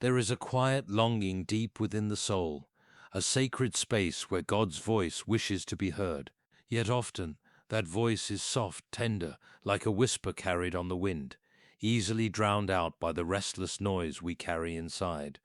There is a quiet longing deep within the soul, a sacred space where God's voice wishes to be heard. Yet often, that voice is soft, tender, like a whisper carried on the wind, easily drowned out by the restless noise we carry inside.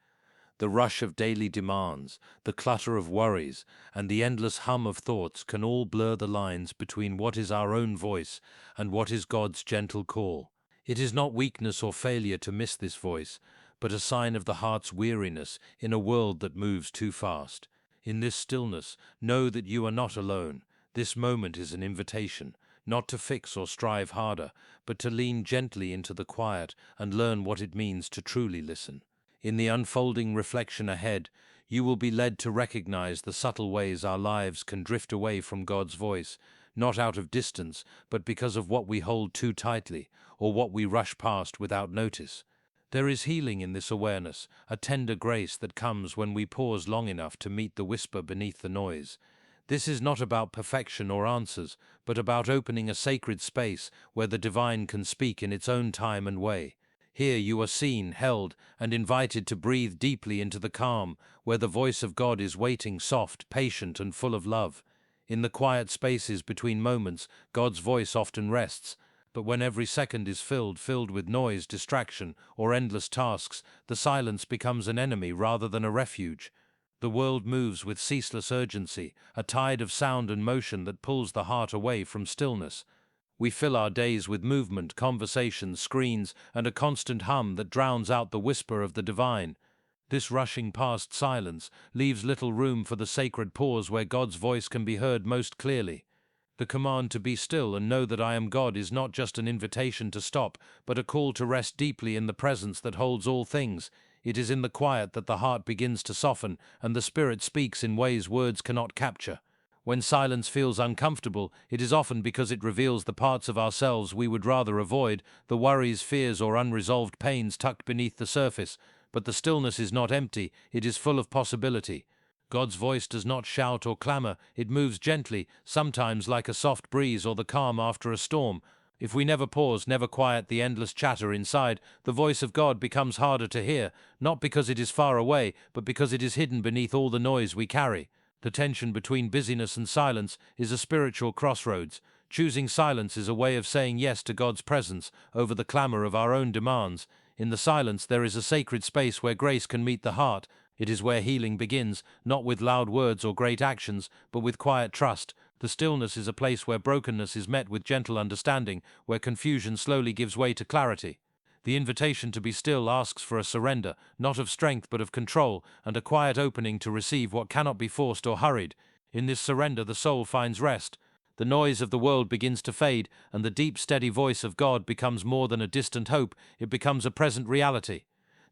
The rush of daily demands, the clutter of worries, and the endless hum of thoughts can all blur the lines between what is our own voice and what is God's gentle call. It is not weakness or failure to miss this voice, but a sign of the heart's weariness in a world that moves too fast. In this stillness, know that you are not alone. This moment is an invitation, not to fix or strive harder, but to lean gently into the quiet and learn what it means to truly listen. In the unfolding reflection ahead, you will be led to recognize the subtle ways our lives can drift away from God's voice, not out of distance, but because of what we hold too tightly or what we rush past without notice. There is healing in this awareness, a tender grace that comes when we pause long enough to meet the whisper beneath the noise. This is not about perfection or answers, but about opening a sacred space where the divine can speak in its own time and way. Here you are seen, held, and invited to breathe deeply into the calm, where the voice of God is waiting, soft, patient, and full of love. In the quiet spaces between moments, God's voice often rests, but when every second is filled with noise, distraction, or endless tasks, the silence becomes an enemy rather than a refuge. The world moves with ceaseless urgency, a tide of sound and motion that pulls the heart away from stillness. We fill our days with movement, conversation, screens, and a constant hum that drowns out the whisper of the divine. This rushing past silence leaves little room for the sacred pause where God's voice can be heard most clearly. The command to be still and know that I am God is not just an invitation to stop, but a call to rest deeply in the presence that holds all things. It is in the quiet that the heart begins to soften and the spirit speaks in ways words cannot capture. When silence feels uncomfortable, it is often because it reveals the parts of ourselves we would rather avoid, the worries, fears, or unresolved pains tucked beneath the surface. But the stillness is not empty, it is full of possibility. God's voice does not shout or clamor, it moves gently, sometimes like a soft breeze or the calm after a storm. If we never pause, never quiet the endless chatter inside, the voice of God becomes harder to hear, not because it is far away, but because it is hidden beneath all the noise we carry. The tension between busyness and silence is a spiritual crossroads. Choosing silence is a way of saying yes to God's presence over the clamor of our own demands. In the silence there is a sacred space where grace can meet the heart. It is where healing begins, not with loud words or great actions, but with quiet trust. The stillness is a place where brokenness is met with gentle understanding, where confusion slowly gives way to clarity. The invitation to be still asks for a surrender, not of strength but of control, and a quiet opening to receive what cannot be forced or hurried. In this surrender the soul finds rest. The noise of the world begins to fade, and the deep, steady voice of God becomes more than a distant hope, it becomes a present reality.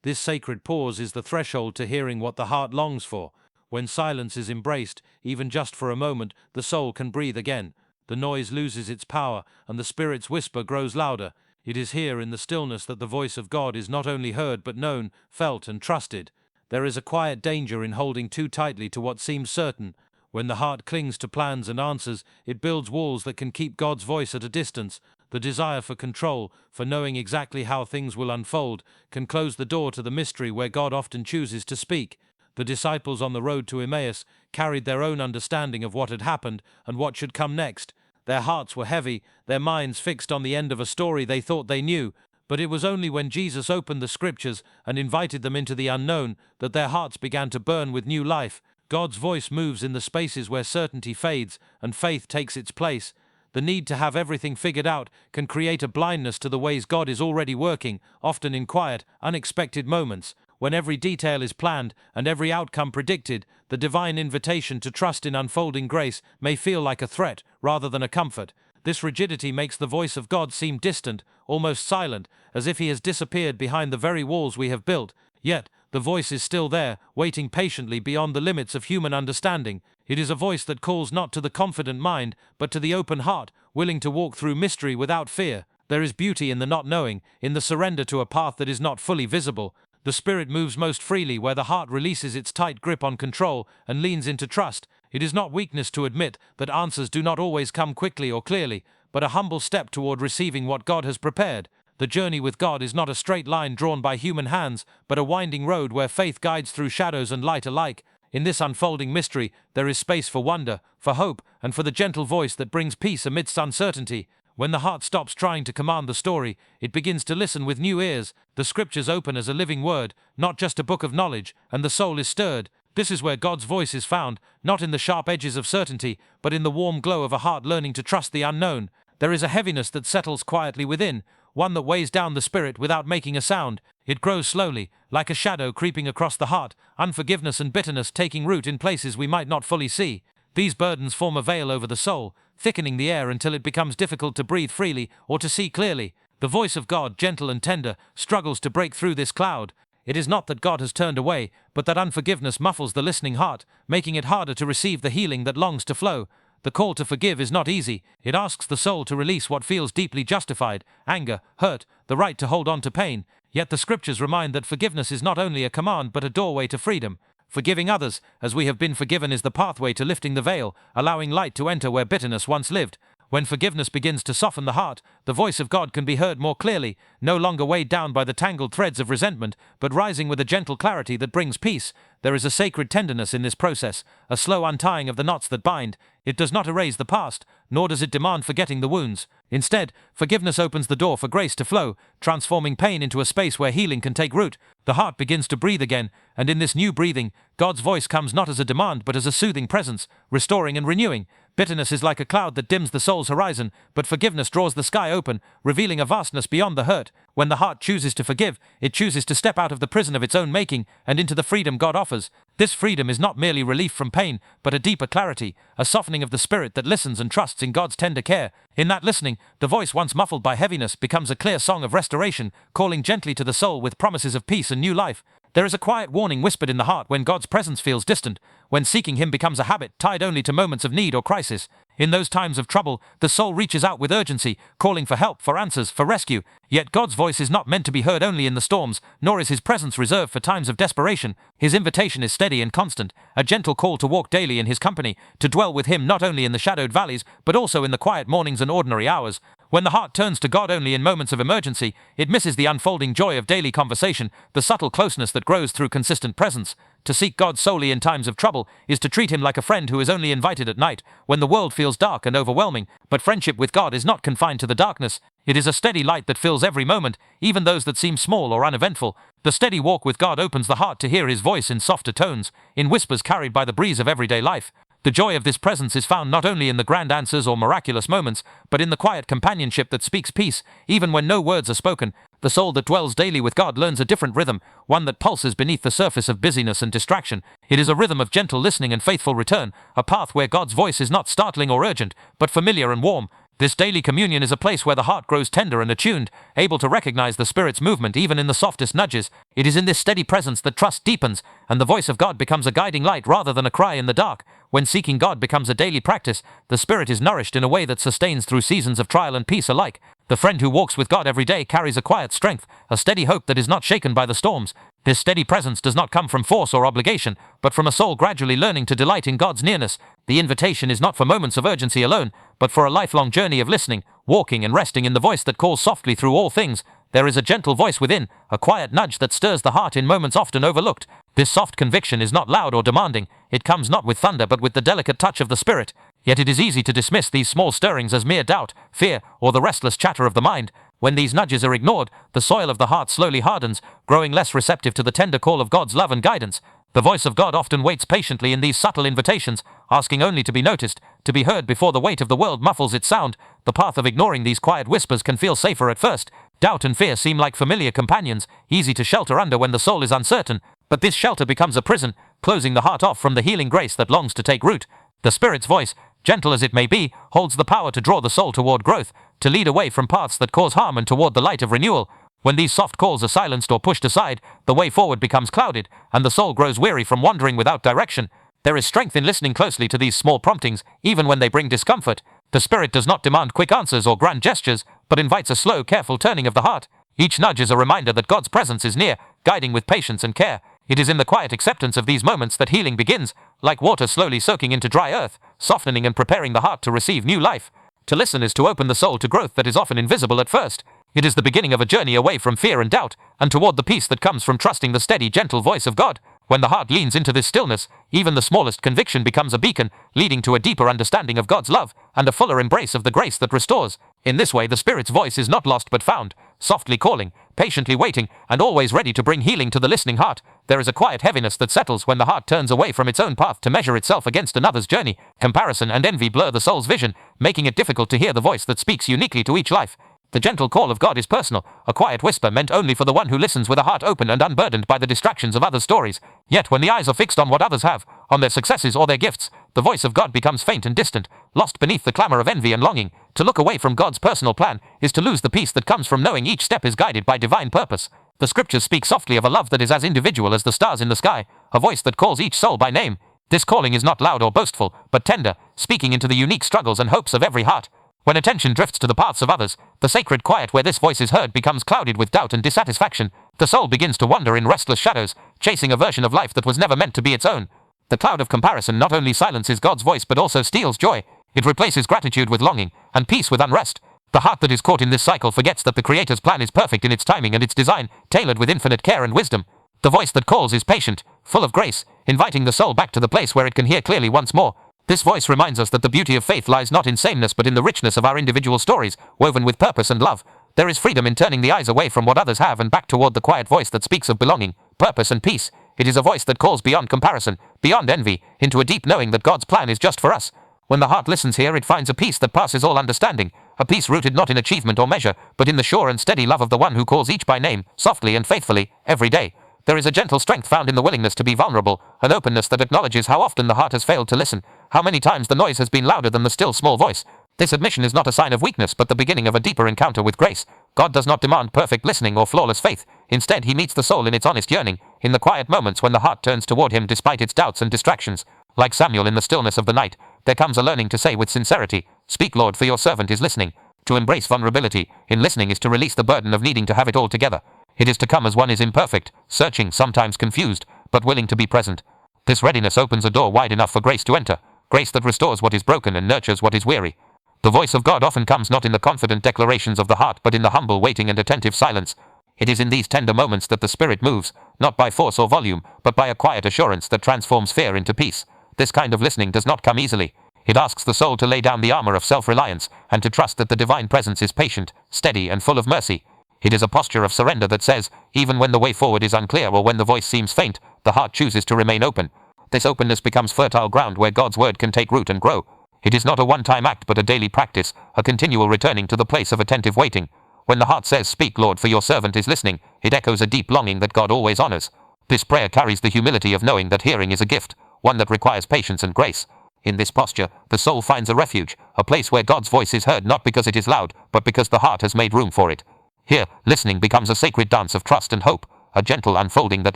This sacred pause is the threshold to hearing what the heart longs for. When silence is embraced, even just for a moment, the soul can breathe again. The noise loses its power, and the Spirit's whisper grows louder. It is here in the stillness that the voice of God is not only heard but known, felt, and trusted. There is a quiet danger in holding too tightly to what seems certain. When the heart clings to plans and answers, it builds walls that can keep God's voice at a distance. The desire for control, for knowing exactly how things will unfold, can close the door to the mystery where God often chooses to speak. The disciples on the road to Emmaus carried their own understanding of what had happened and what should come next. Their hearts were heavy, their minds fixed on the end of a story they thought they knew, but it was only when Jesus opened the scriptures and invited them into the unknown that their hearts began to burn with new life. God's voice moves in the spaces where certainty fades and faith takes its place. The need to have everything figured out can create a blindness to the ways God is already working, often in quiet, unexpected moments. When every detail is planned and every outcome predicted, the divine invitation to trust in unfolding grace may feel like a threat rather than a comfort. This rigidity makes the voice of God seem distant, almost silent, as if he has disappeared behind the very walls we have built. Yet, the voice is still there, waiting patiently beyond the limits of human understanding. It is a voice that calls not to the confident mind, but to the open heart, willing to walk through mystery without fear. There is beauty in the not knowing, in the surrender to a path that is not fully visible. The Spirit moves most freely where the heart releases its tight grip on control and leans into trust. It is not weakness to admit that answers do not always come quickly or clearly, but a humble step toward receiving what God has prepared. The journey with God is not a straight line drawn by human hands, but a winding road where faith guides through shadows and light alike. In this unfolding mystery, there is space for wonder, for hope, and for the gentle voice that brings peace amidst uncertainty. When the heart stops trying to command the story, it begins to listen with new ears. The scriptures open as a living word, not just a book of knowledge, and the soul is stirred. This is where God's voice is found, not in the sharp edges of certainty, but in the warm glow of a heart learning to trust the unknown. There is a heaviness that settles quietly within, one that weighs down the spirit without making a sound. It grows slowly, like a shadow creeping across the heart, unforgiveness and bitterness taking root in places we might not fully see. These burdens form a veil over the soul, thickening the air until it becomes difficult to breathe freely or to see clearly. The voice of God, gentle and tender, struggles to break through this cloud. It is not that God has turned away, but that unforgiveness muffles the listening heart, making it harder to receive the healing that longs to flow. The call to forgive is not easy. It asks the soul to release what feels deeply justified: anger, hurt, the right to hold on to pain. Yet the scriptures remind that forgiveness is not only a command but a doorway to freedom. Forgiving others, as we have been forgiven, is the pathway to lifting the veil, allowing light to enter where bitterness once lived. When forgiveness begins to soften the heart, the voice of God can be heard more clearly, no longer weighed down by the tangled threads of resentment, but rising with a gentle clarity that brings peace. There is a sacred tenderness in this process, a slow untying of the knots that bind. It does not erase the past, nor does it demand forgetting the wounds. Instead, forgiveness opens the door for grace to flow, transforming pain into a space where healing can take root. The heart begins to breathe again, and in this new breathing, God's voice comes not as a demand but as a soothing presence, restoring and renewing. Bitterness is like a cloud that dims the soul's horizon, but forgiveness draws the sky open, revealing a vastness beyond the hurt. When the heart chooses to forgive, it chooses to step out of the prison of its own making and into the freedom God offers. This freedom is not merely relief from pain, but a deeper clarity, a softening of the spirit that listens and trusts in God's tender care. In that listening, the voice once muffled by heaviness becomes a clear song of restoration, calling gently to the soul with promises of peace and new life. There is a quiet warning whispered in the heart when God's presence feels distant, when seeking Him becomes a habit tied only to moments of need or crisis. In those times of trouble, the soul reaches out with urgency, calling for help, for answers, for rescue. Yet God's voice is not meant to be heard only in the storms, nor is His presence reserved for times of desperation. His invitation is steady and constant, a gentle call to walk daily in His company, to dwell with Him not only in the shadowed valleys, but also in the quiet mornings and ordinary hours. When the heart turns to God only in moments of emergency, it misses the unfolding joy of daily conversation, the subtle closeness that grows through consistent presence. To seek God solely in times of trouble is to treat Him like a friend who is only invited at night, when the world feels dark and overwhelming. But friendship with God is not confined to the darkness. It is a steady light that fills every moment, even those that seem small or uneventful. The steady walk with God opens the heart to hear His voice in softer tones, in whispers carried by the breeze of everyday life. The joy of this presence is found not only in the grand answers or miraculous moments, but in the quiet companionship that speaks peace, even when no words are spoken. The soul that dwells daily with God learns a different rhythm, one that pulses beneath the surface of busyness and distraction. It is a rhythm of gentle listening and faithful return, a path where God's voice is not startling or urgent, but familiar and warm. This daily communion is a place where the heart grows tender and attuned, able to recognize the Spirit's movement even in the softest nudges. It is in this steady presence that trust deepens, and the voice of God becomes a guiding light rather than a cry in the dark. When seeking God becomes a daily practice, the spirit is nourished in a way that sustains through seasons of trial and peace alike. The friend who walks with God every day carries a quiet strength, a steady hope that is not shaken by the storms. This steady presence does not come from force or obligation, but from a soul gradually learning to delight in God's nearness. The invitation is not for moments of urgency alone, but for a lifelong journey of listening, walking and resting in the voice that calls softly through all things. There is a gentle voice within, a quiet nudge that stirs the heart in moments often overlooked. This soft conviction is not loud or demanding. It comes not with thunder but with the delicate touch of the Spirit. Yet it is easy to dismiss these small stirrings as mere doubt, fear, or the restless chatter of the mind. When these nudges are ignored, the soil of the heart slowly hardens, growing less receptive to the tender call of God's love and guidance. The voice of God often waits patiently in these subtle invitations, asking only to be noticed, to be heard before the weight of the world muffles its sound. The path of ignoring these quiet whispers can feel safer at first. Doubt and fear seem like familiar companions, easy to shelter under when the soul is uncertain. But this shelter becomes a prison, closing the heart off from the healing grace that longs to take root. The Spirit's voice, gentle as it may be, holds the power to draw the soul toward growth, to lead away from paths that cause harm and toward the light of renewal. When these soft calls are silenced or pushed aside, the way forward becomes clouded, and the soul grows weary from wandering without direction. There is strength in listening closely to these small promptings, even when they bring discomfort. The Spirit does not demand quick answers or grand gestures, but invites a slow, careful turning of the heart. Each nudge is a reminder that God's presence is near, guiding with patience and care. It is in the quiet acceptance of these moments that healing begins, like water slowly soaking into dry earth, softening and preparing the heart to receive new life. To listen is to open the soul to growth that is often invisible at first. It is the beginning of a journey away from fear and doubt, and toward the peace that comes from trusting the steady, gentle voice of God. When the heart leans into this stillness, even the smallest conviction becomes a beacon, leading to a deeper understanding of God's love, and a fuller embrace of the grace that restores. In this way, the Spirit's voice is not lost but found, softly calling, patiently waiting, and always ready to bring healing to the listening heart. There is a quiet heaviness that settles when the heart turns away from its own path to measure itself against another's journey. Comparison and envy blur the soul's vision, making it difficult to hear the voice that speaks uniquely to each life. The gentle call of God is personal, a quiet whisper meant only for the one who listens with a heart open and unburdened by the distractions of others' stories. Yet when the eyes are fixed on what others have, on their successes or their gifts, the voice of God becomes faint and distant, lost beneath the clamor of envy and longing. To look away from God's personal plan is to lose the peace that comes from knowing each step is guided by divine purpose. The scriptures speak softly of a love that is as individual as the stars in the sky, a voice that calls each soul by name. This calling is not loud or boastful, but tender, speaking into the unique struggles and hopes of every heart. When attention drifts to the paths of others, the sacred quiet where this voice is heard becomes clouded with doubt and dissatisfaction. The soul begins to wander in restless shadows, chasing a version of life that was never meant to be its own. The cloud of comparison not only silences God's voice but also steals joy. It replaces gratitude with longing, and peace with unrest. The heart that is caught in this cycle forgets that the Creator's plan is perfect in its timing and its design, tailored with infinite care and wisdom. The voice that calls is patient, full of grace, inviting the soul back to the place where it can hear clearly once more. This voice reminds us that the beauty of faith lies not in sameness but in the richness of our individual stories, woven with purpose and love. There is freedom in turning the eyes away from what others have and back toward the quiet voice that speaks of belonging, purpose and peace. It is a voice that calls beyond comparison, beyond envy, into a deep knowing that God's plan is just for us. When the heart listens here, it finds a peace that passes all understanding, a peace rooted not in achievement or measure, but in the sure and steady love of the one who calls each by name, softly and faithfully, every day. There is a gentle strength found in the willingness to be vulnerable, an openness that acknowledges how often the heart has failed to listen, how many times the noise has been louder than the still small voice. This admission is not a sign of weakness but the beginning of a deeper encounter with grace. God does not demand perfect listening or flawless faith. Instead, he meets the soul in its honest yearning, in the quiet moments when the heart turns toward him despite its doubts and distractions. Like Samuel in the stillness of the night, there comes a learning to say with sincerity, "Speak, Lord, for your servant is listening." To embrace vulnerability in listening is to release the burden of needing to have it all together. It is to come as one is imperfect, searching, sometimes confused, but willing to be present. This readiness opens a door wide enough for grace to enter, grace that restores what is broken and nurtures what is weary. The voice of God often comes not in the confident declarations of the heart but in the humble waiting and attentive silence. It is in these tender moments that the Spirit moves, not by force or volume, but by a quiet assurance that transforms fear into peace. This kind of listening does not come easily. It asks the soul to lay down the armor of self-reliance and to trust that the divine presence is patient, steady, and full of mercy. It is a posture of surrender that says, even when the way forward is unclear or when the voice seems faint, the heart chooses to remain open. This openness becomes fertile ground where God's word can take root and grow. It is not a one-time act but a daily practice, a continual returning to the place of attentive waiting. When the heart says, "Speak, Lord, for your servant is listening," it echoes a deep longing that God always honors. This prayer carries the humility of knowing that hearing is a gift, one that requires patience and grace. In this posture, the soul finds a refuge, a place where God's voice is heard not because it is loud, but because the heart has made room for it. Here, listening becomes a sacred dance of trust and hope, a gentle unfolding that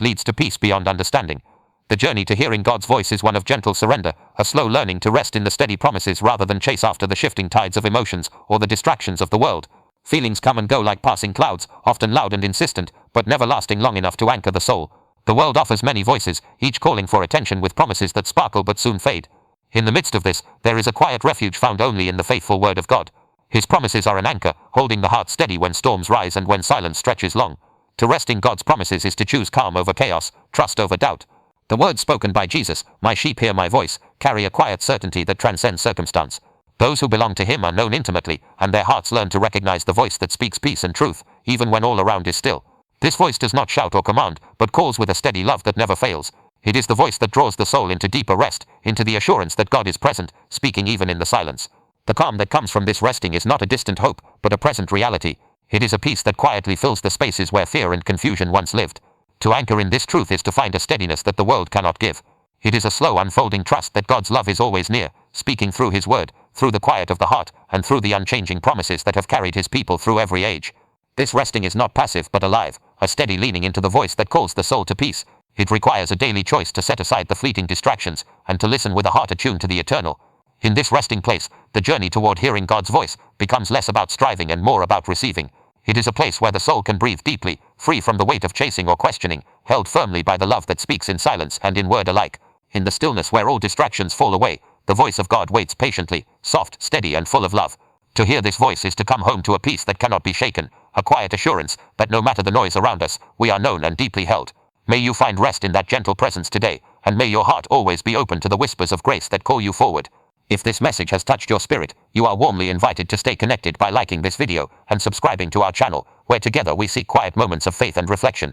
leads to peace beyond understanding. The journey to hearing God's voice is one of gentle surrender, a slow learning to rest in the steady promises rather than chase after the shifting tides of emotions or the distractions of the world. Feelings come and go like passing clouds, often loud and insistent, but never lasting long enough to anchor the soul. The world offers many voices, each calling for attention with promises that sparkle but soon fade. In the midst of this, there is a quiet refuge found only in the faithful word of God. His promises are an anchor, holding the heart steady when storms rise and when silence stretches long. To rest in God's promises is to choose calm over chaos, trust over doubt. The words spoken by Jesus, "My sheep hear my voice," carry a quiet certainty that transcends circumstance. Those who belong to him are known intimately, and their hearts learn to recognize the voice that speaks peace and truth, even when all around is still. This voice does not shout or command, but calls with a steady love that never fails. It is the voice that draws the soul into deeper rest, into the assurance that God is present, speaking even in the silence. The calm that comes from this resting is not a distant hope, but a present reality. It is a peace that quietly fills the spaces where fear and confusion once lived. To anchor in this truth is to find a steadiness that the world cannot give. It is a slow unfolding trust that God's love is always near, speaking through his word, through the quiet of the heart, and through the unchanging promises that have carried his people through every age. This resting is not passive but alive, a steady leaning into the voice that calls the soul to peace. It requires a daily choice to set aside the fleeting distractions, and to listen with a heart attuned to the eternal. In this resting place, the journey toward hearing God's voice becomes less about striving and more about receiving. It is a place where the soul can breathe deeply, free from the weight of chasing or questioning, held firmly by the love that speaks in silence and in word alike. In the stillness where all distractions fall away, the voice of God waits patiently, soft, steady, and full of love. To hear this voice is to come home to a peace that cannot be shaken, a quiet assurance that no matter the noise around us, we are known and deeply held. May you find rest in that gentle presence today, and may your heart always be open to the whispers of grace that call you forward. If this message has touched your spirit, you are warmly invited to stay connected by liking this video and subscribing to our channel, where together we seek quiet moments of faith and reflection.